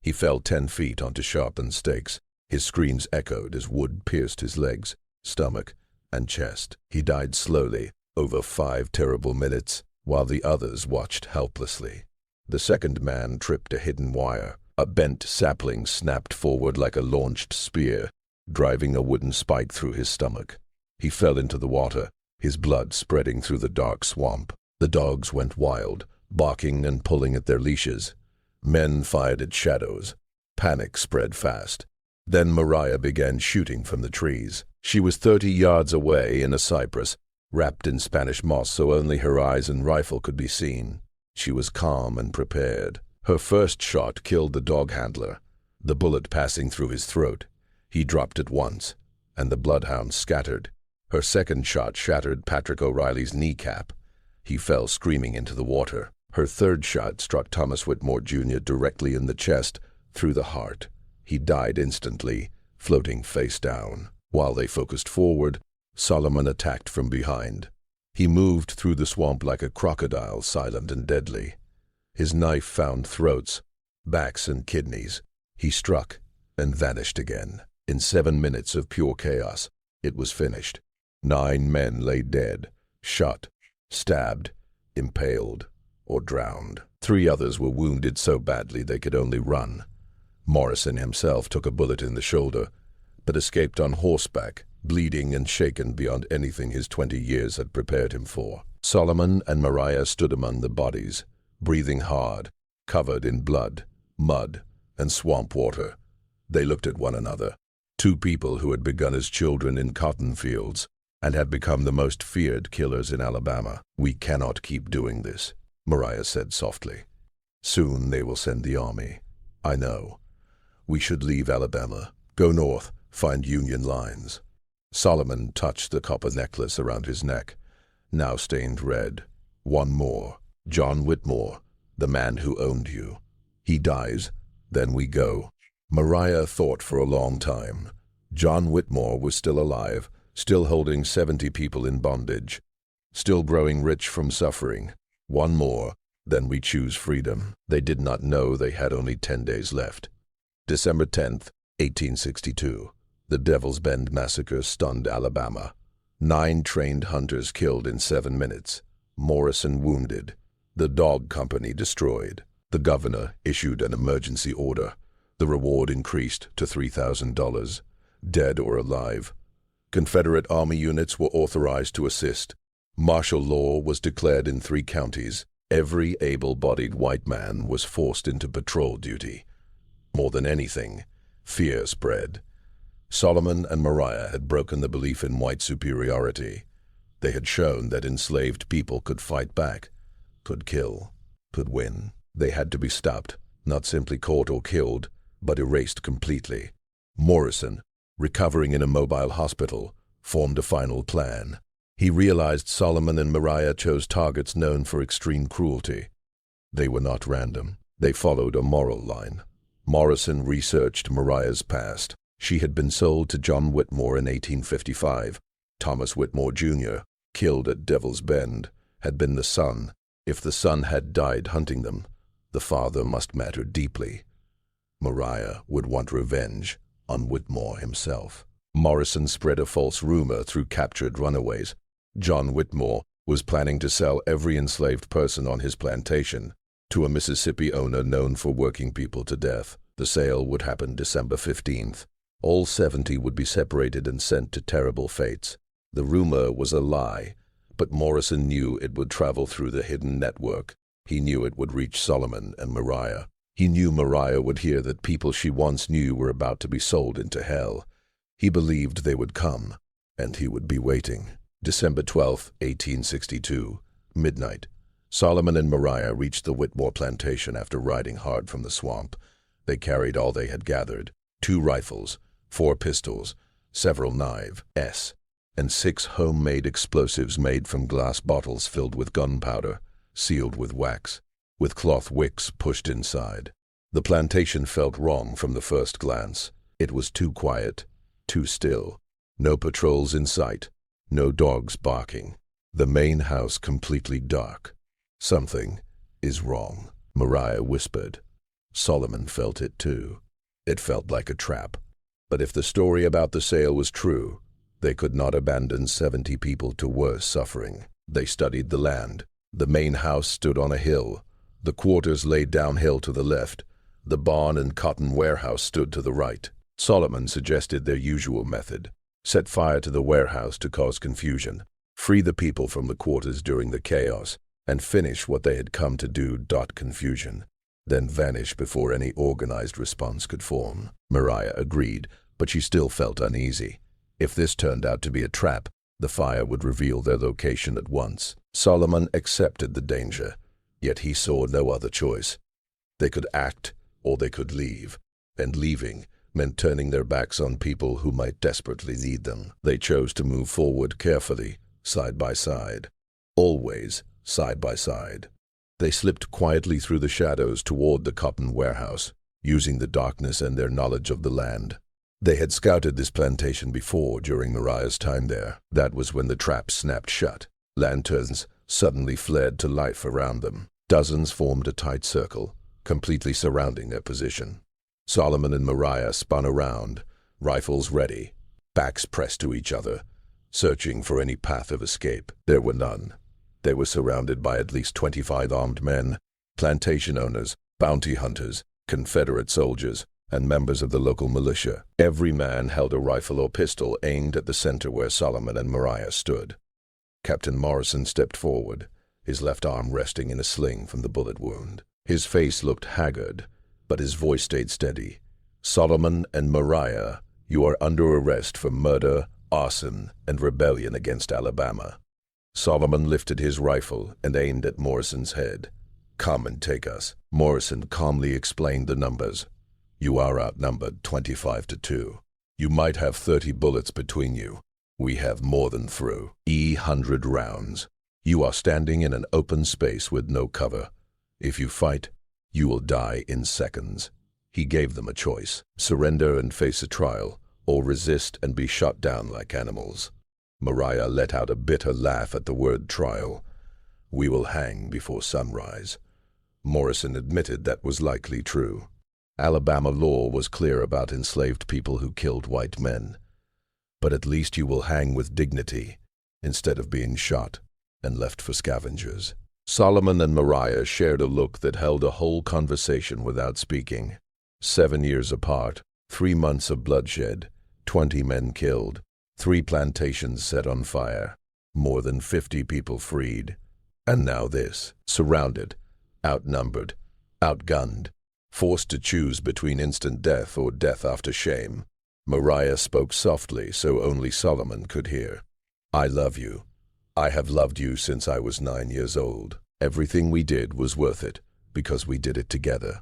He fell 10 feet onto sharpened stakes. His screams echoed as wood pierced his legs, stomach, and chest. He died slowly, over 5 terrible minutes, while the others watched helplessly. The second man tripped a hidden wire. A bent sapling snapped forward like a launched spear, driving a wooden spike through his stomach. He fell into the water, his blood spreading through the dark swamp. The dogs went wild, barking and pulling at their leashes. Men fired at shadows. Panic spread fast. Then Mariah began shooting from the trees. She was 30 yards away in a cypress, wrapped in Spanish moss so only her eyes and rifle could be seen. She was calm and prepared. Her first shot killed the dog handler, the bullet passing through his throat. He dropped at once, and the bloodhounds scattered. Her second shot shattered Patrick O'Reilly's kneecap. He fell screaming into the water. Her third shot struck Thomas Whitmore Jr. directly in the chest, through the heart. He died instantly, floating face down. While they focused forward, Solomon attacked from behind. He moved through the swamp like a crocodile, silent and deadly. His knife found throats, backs and kidneys. He struck and vanished again. In 7 minutes of pure chaos, it was finished. 9 men lay dead, shot, stabbed, impaled, or drowned. 3 others were wounded so badly they could only run. Morrison himself took a bullet in the shoulder, but escaped on horseback, bleeding and shaken beyond anything his 20 years had prepared him for. Solomon and Mariah stood among the bodies, breathing hard, covered in blood, mud, and swamp water. They looked at one another. 2 people who had begun as children in cotton fields and had become the most feared killers in Alabama. "We cannot keep doing this," Mariah said softly. "Soon they will send the army. I know. We should leave Alabama, go north, find Union lines." Solomon touched the copper necklace around his neck, now stained red. "One more. John Whitmore, the man who owned you. He dies, then we go." Mariah thought for a long time. John Whitmore was still alive, still holding 70 people in bondage, still growing rich from suffering. One more, then we choose freedom. They did not know they had only 10 days left. December 10th, 1862. The Devil's Bend massacre stunned Alabama. 9 trained hunters killed in 7 minutes. Morrison wounded. The dog company destroyed. The governor issued an emergency order. The reward increased to $3,000, dead or alive. Confederate Army units were authorized to assist. Martial law was declared in 3 counties. Every able-bodied white man was forced into patrol duty. More than anything, fear spread. Solomon and Mariah had broken the belief in white superiority. They had shown that enslaved people could fight back, could kill, could win. They had to be stopped, not simply caught or killed, but erased completely. Morrison, recovering in a mobile hospital, formed a final plan. He realized Solomon and Mariah chose targets known for extreme cruelty. They were not random. They followed a moral line. Morrison researched Mariah's past. She had been sold to John Whitmore in 1855. Thomas Whitmore Jr., killed at Devil's Bend, had been the son. If the son had died hunting them, the father must matter deeply. Mariah would want revenge on Whitmore himself. Morrison spread a false rumor through captured runaways. John Whitmore was planning to sell every enslaved person on his plantation to a Mississippi owner known for working people to death. The sale would happen December 15th. All 70 would be separated and sent to terrible fates. The rumor was a lie, but Morrison knew it would travel through the hidden network. He knew it would reach Solomon and Mariah. He knew Mariah would hear that people she once knew were about to be sold into hell. He believed they would come, and he would be waiting. December 12, 1862, midnight. Solomon and Mariah reached the Whitmore plantation after riding hard from the swamp. They carried all they had gathered: 2 rifles, 4 pistols, several knives, and 6 homemade explosives made from glass bottles filled with gunpowder, sealed with wax, with cloth wicks pushed inside. The plantation felt wrong from the first glance. It was too quiet, too still. No patrols in sight, no dogs barking. The main house completely dark. "Something is wrong," Mariah whispered. Solomon felt it too. It felt like a trap. But if the story about the sale was true, they could not abandon 70 people to worse suffering. They studied the land. The main house stood on a hill. The quarters lay downhill to the left. The barn and cotton warehouse stood to the right. Solomon suggested their usual method: set fire to the warehouse to cause confusion, free the people from the quarters during the chaos, and finish what they had come to do. Confusion, then vanish before any organized response could form. Mariah agreed, but she still felt uneasy. If this turned out to be a trap, the fire would reveal their location at once. Solomon accepted the danger, yet he saw no other choice. They could act, or they could leave, and leaving meant turning their backs on people who might desperately need them. They chose to move forward carefully, side by side. Always side by side. They slipped quietly through the shadows toward the cotton warehouse, using the darkness and their knowledge of the land. They had scouted this plantation before during Mariah's time there. That was when the trap snapped shut. Lanterns suddenly flared to life around them. Dozens formed a tight circle, completely surrounding their position. Solomon and Mariah spun around, rifles ready, backs pressed to each other, searching for any path of escape. There were none. They were surrounded by at least 25 armed men, plantation owners, bounty hunters, Confederate soldiers, and members of the local militia. Every man held a rifle or pistol aimed at the center where Solomon and Mariah stood. Captain Morrison stepped forward, his left arm resting in a sling from the bullet wound. His face looked haggard, but his voice stayed steady. "Solomon and Mariah, you are under arrest for murder, arson, and rebellion against Alabama." Solomon lifted his rifle and aimed at Morrison's head. "Come and take us." Morrison calmly explained the numbers. "You are outnumbered 25-2. You might have 30 bullets between you. We have more than through 100 rounds. You are standing in an open space with no cover. If you fight, you will die in seconds." He gave them a choice: surrender and face a trial, or resist and be shot down like animals. Mariah let out a bitter laugh at the word trial. "We will hang before sunrise." Morrison admitted that was likely true. Alabama law was clear about enslaved people who killed white men. But at least you will hang with dignity, instead of being shot and left for scavengers. Solomon and Mariah shared a look that held a whole conversation without speaking. 7 years apart, 3 months of bloodshed, 20 men killed, 3 plantations set on fire, more than 50 people freed. And now this: surrounded, outnumbered, outgunned, forced to choose between instant death or death after shame. Mariah spoke softly so only Solomon could hear. "I love you. I have loved you since I was 9 years old. Everything we did was worth it, because we did it together."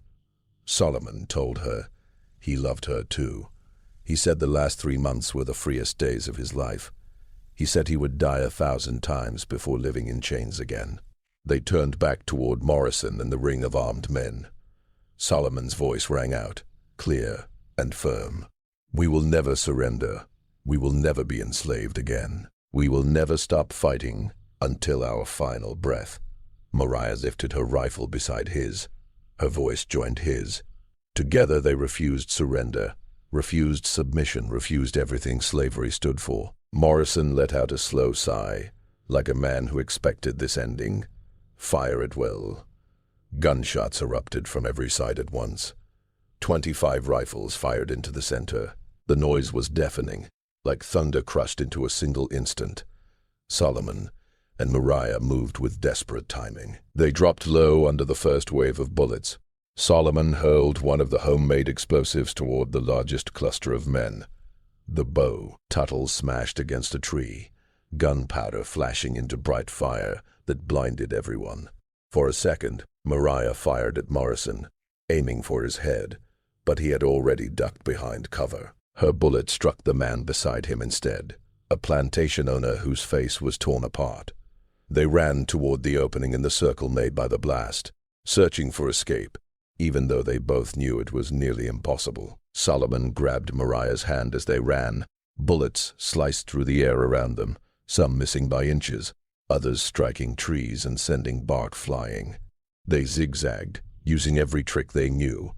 Solomon told her he loved her too. He said the last 3 months were the freest days of his life. He said he would die 1,000 times before living in chains again. They turned back toward Morrison and the ring of armed men. Solomon's voice rang out, clear and firm. "We will never surrender. We will never be enslaved again. We will never stop fighting until our final breath." Mariah lifted her rifle beside his. Her voice joined his. Together they refused surrender, refused submission, refused everything slavery stood for. Morrison let out a slow sigh, like a man who expected this ending. Fire at will. Gunshots erupted from every side at once. 25 rifles fired into the center. The noise was deafening, like thunder crushed into a single instant. Solomon and Mariah moved with desperate timing. They dropped low under the first wave of bullets. Solomon hurled one of the homemade explosives toward the largest cluster of men. The bow. Tuttle smashed against a tree, gunpowder flashing into bright fire that blinded everyone. For a second, Mariah fired at Morrison, aiming for his head, but he had already ducked behind cover. Her bullet struck the man beside him instead, a plantation owner whose face was torn apart. They ran toward the opening in the circle made by the blast, searching for escape, even though they both knew it was nearly impossible. Solomon grabbed Mariah's hand as they ran. Bullets sliced through the air around them, some missing by inches, others striking trees and sending bark flying. They zigzagged, using every trick they knew.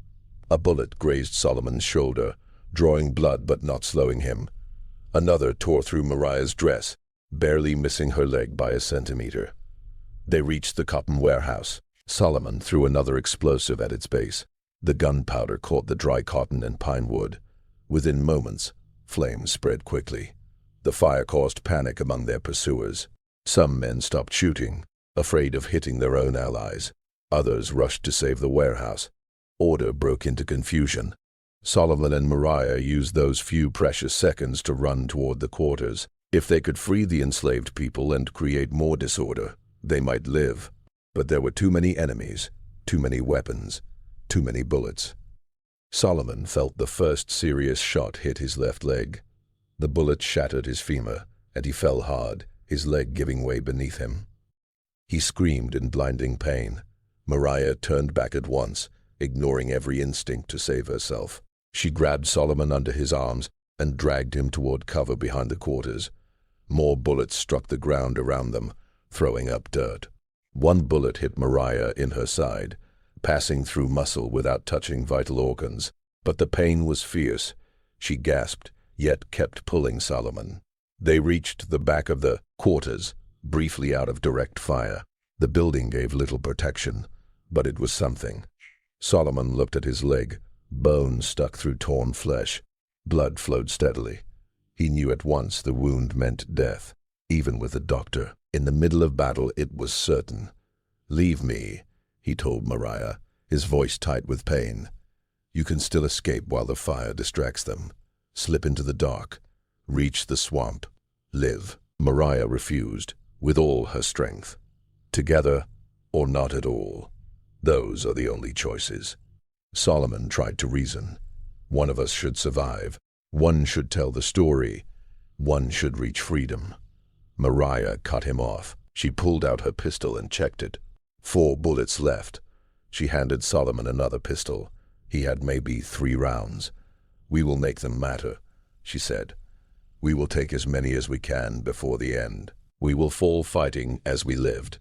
A bullet grazed Solomon's shoulder, drawing blood but not slowing him. Another tore through Mariah's dress, barely missing her leg by a centimeter. They reached the cotton warehouse. Solomon threw another explosive at its base. The gunpowder caught the dry cotton and pine wood. Within moments, flames spread quickly. The fire caused panic among their pursuers. Some men stopped shooting, afraid of hitting their own allies. Others rushed to save the warehouse. Order broke into confusion. Solomon and Moriah used those few precious seconds to run toward the quarters. If they could free the enslaved people and create more disorder, they might live. But there were too many enemies, too many weapons, too many bullets. Solomon felt the first serious shot hit his left leg. The bullet shattered his femur, and he fell hard, his leg giving way beneath him. He screamed in blinding pain. Moriah turned back at once, ignoring every instinct to save herself. She grabbed Solomon under his arms and dragged him toward cover behind the quarters. More bullets struck the ground around them, throwing up dirt. One bullet hit Moriah in her side, passing through muscle without touching vital organs. But the pain was fierce. She gasped, yet kept pulling Solomon. They reached the back of the quarters, briefly out of direct fire. The building gave little protection, but it was something. Solomon looked at his leg, bone stuck through torn flesh. Blood flowed steadily. He knew at once the wound meant death. Even with the doctor, in the middle of battle, it was certain. "Leave me," he told Moriah, his voice tight with pain. "You can still escape while the fire distracts them. Slip into the dark. Reach the swamp. Live." Moriah refused, with all her strength. Together, or not at all. Those are the only choices. Solomon tried to reason. One of us should survive. One should tell the story. One should reach freedom. Moriah cut him off. She pulled out her pistol and checked it. 4 bullets left. She handed Solomon another pistol. He had maybe 3 rounds. "We will make them matter," she said. "We will take as many as we can before the end. We will fall fighting as we lived."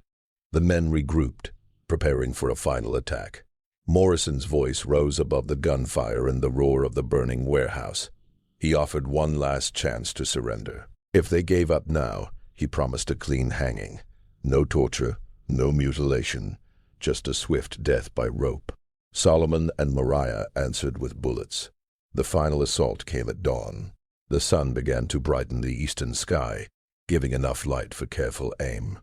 The men regrouped, preparing for a final attack. Morrison's voice rose above the gunfire and the roar of the burning warehouse. He offered one last chance to surrender. If they gave up now, he promised a clean hanging. No torture, no mutilation, just a swift death by rope. Solomon and Moriah answered with bullets. The final assault came at dawn. The sun began to brighten the eastern sky, giving enough light for careful aim.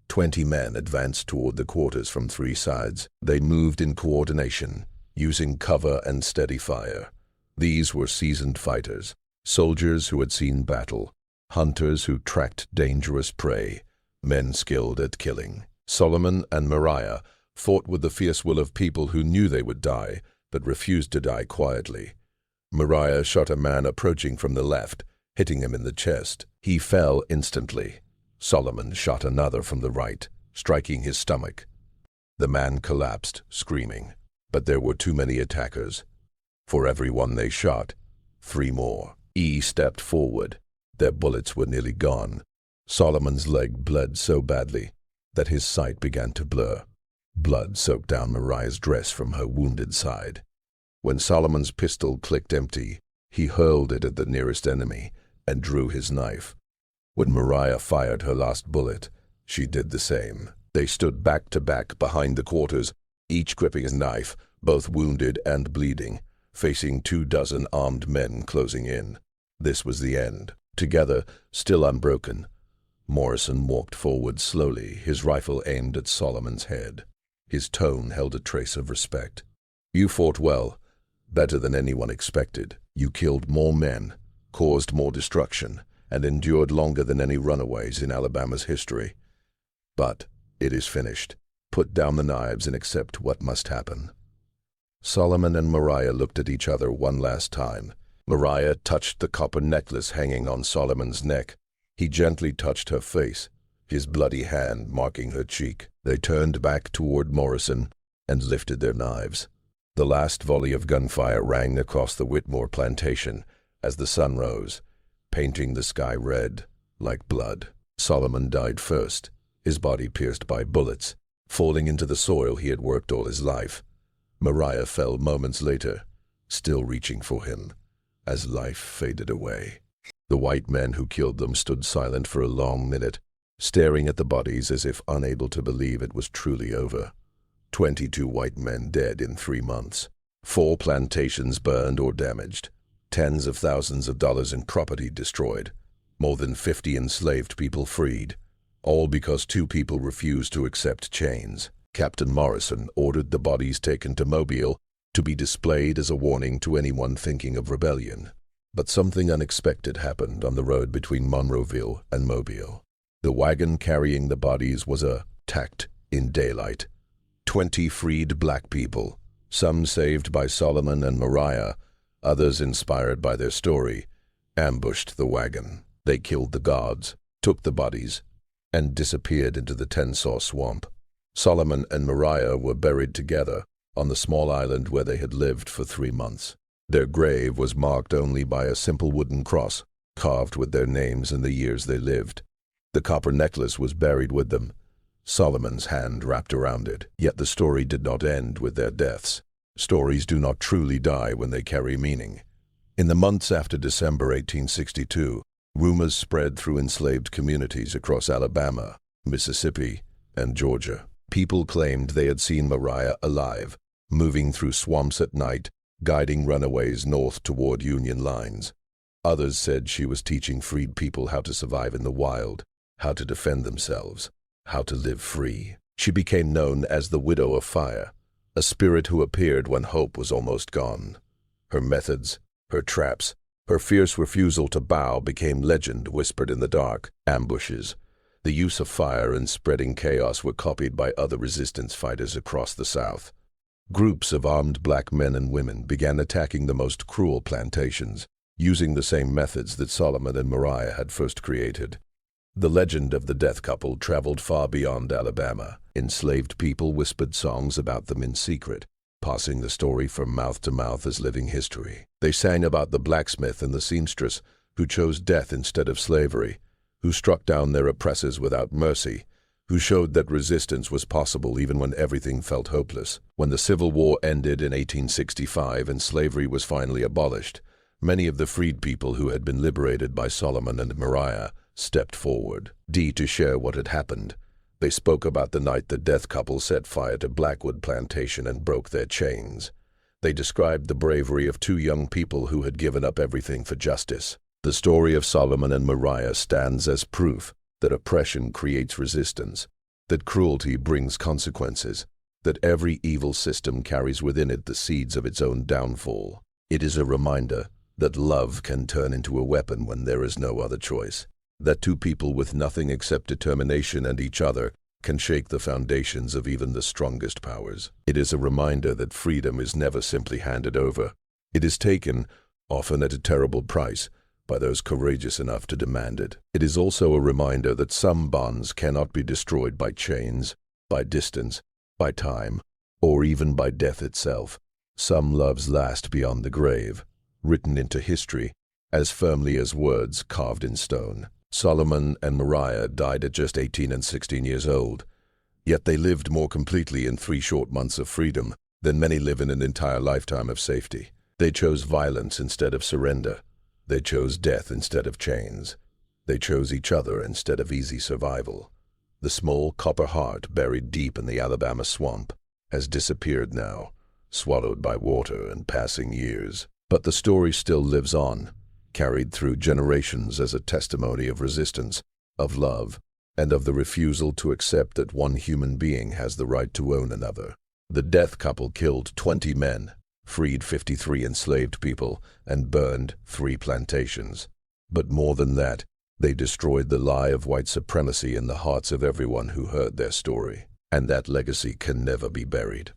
20 men advanced toward the quarters from 3 sides. They moved in coordination, using cover and steady fire. These were seasoned fighters, soldiers who had seen battle, hunters who tracked dangerous prey, men skilled at killing. Solomon and Moriah fought with the fierce will of people who knew they would die, but refused to die quietly. Moriah shot a man approaching from the left, hitting him in the chest. He fell instantly. Solomon shot another from the right, striking his stomach. The man collapsed, screaming. But there were too many attackers. For every one they shot, 3 more. Stepped forward. Their bullets were nearly gone. Solomon's leg bled so badly that his sight began to blur. Blood soaked down Moriah's dress from her wounded side. When Solomon's pistol clicked empty, he hurled it at the nearest enemy and drew his knife. When Moriah fired her last bullet, she did the same. They stood back to back behind the quarters, each gripping a knife, both wounded and bleeding, facing 24 armed men closing in. This was the end. Together, still unbroken, Morrison walked forward slowly, his rifle aimed at Solomon's head. His tone held a trace of respect. "You fought well, better than anyone expected. You killed more men, caused more destruction, and endured longer than any runaways in Alabama's history. But it is finished. Put down the knives and accept what must happen." Solomon and Moriah looked at each other one last time. Moriah touched the copper necklace hanging on Solomon's neck. He gently touched her face, his bloody hand marking her cheek. They turned back toward Morrison and lifted their knives. The last volley of gunfire rang across the Whitmore plantation as the sun rose, painting the sky red, like blood. Solomon died first, his body pierced by bullets, falling into the soil he had worked all his life. Moriah fell moments later, still reaching for him, as life faded away. The white men who killed them stood silent for a long minute, staring at the bodies as if unable to believe it was truly over. 22 white men dead in 3 months. 4 plantations burned or damaged, tens of thousands of dollars in property destroyed, more than 50 enslaved people freed, all because 2 people refused to accept chains. Captain Morrison ordered the bodies taken to Mobile to be displayed as a warning to anyone thinking of rebellion. But something unexpected happened on the road between Monroeville and Mobile. The wagon carrying the bodies was attacked in daylight. 20 freed black people, some saved by Solomon and Mariah, others inspired by their story, ambushed the wagon. They killed the guards, took the bodies, and disappeared into the Tensaw Swamp. Solomon and Mariah were buried together on the small island where they had lived for 3 months. Their grave was marked only by a simple wooden cross, carved with their names and the years they lived. The copper necklace was buried with them, Solomon's hand wrapped around it. Yet the story did not end with their deaths. Stories do not truly die when they carry meaning. In the months after December 1862, rumors spread through enslaved communities across Alabama, Mississippi, and Georgia. People claimed they had seen Mariah alive, moving through swamps at night, guiding runaways north toward Union lines. Others said she was teaching freed people how to survive in the wild, how to defend themselves, how to live free. She became known as the Widow of Fire, a spirit who appeared when hope was almost gone. Her methods, her traps, her fierce refusal to bow became legend whispered in the dark. Ambushes, the use of fire and spreading chaos were copied by other resistance fighters across the South. Groups of armed black men and women began attacking the most cruel plantations, using the same methods that Solomon and Mariah had first created. The legend of the death couple traveled far beyond Alabama. Enslaved people whispered songs about them in secret, passing the story from mouth to mouth as living history. They sang about the blacksmith and the seamstress who chose death instead of slavery, who struck down their oppressors without mercy, who showed that resistance was possible even when everything felt hopeless. When the Civil War ended in 1865 and slavery was finally abolished, many of the freed people who had been liberated by Solomon and Mariah stepped forward, to share what had happened. They spoke about the night the death couple set fire to Blackwood Plantation and broke their chains. They described the bravery of 2 young people who had given up everything for justice. The story of Solomon and Mariah stands as proof that oppression creates resistance, that cruelty brings consequences, that every evil system carries within it the seeds of its own downfall. It is a reminder that love can turn into a weapon when there is no other choice, that 2 people with nothing except determination and each other can shake the foundations of even the strongest powers. It is a reminder that freedom is never simply handed over. It is taken, often at a terrible price, by those courageous enough to demand it. It is also a reminder that some bonds cannot be destroyed by chains, by distance, by time, or even by death itself. Some loves last beyond the grave, written into history as firmly as words carved in stone. Solomon and Mariah died at just 18 and 16 years old, yet they lived more completely in 3 short months of freedom than many live in an entire lifetime of safety. They chose violence instead of surrender. They chose death instead of chains. They chose each other instead of easy survival. The small copper heart buried deep in the Alabama swamp has disappeared now, swallowed by water and passing years. But the story still lives on, carried through generations as a testimony of resistance, of love, and of the refusal to accept that one human being has the right to own another. The death couple killed 20 men, freed 53 enslaved people, and burned 3 plantations. But more than that, they destroyed the lie of white supremacy in the hearts of everyone who heard their story. And that legacy can never be buried.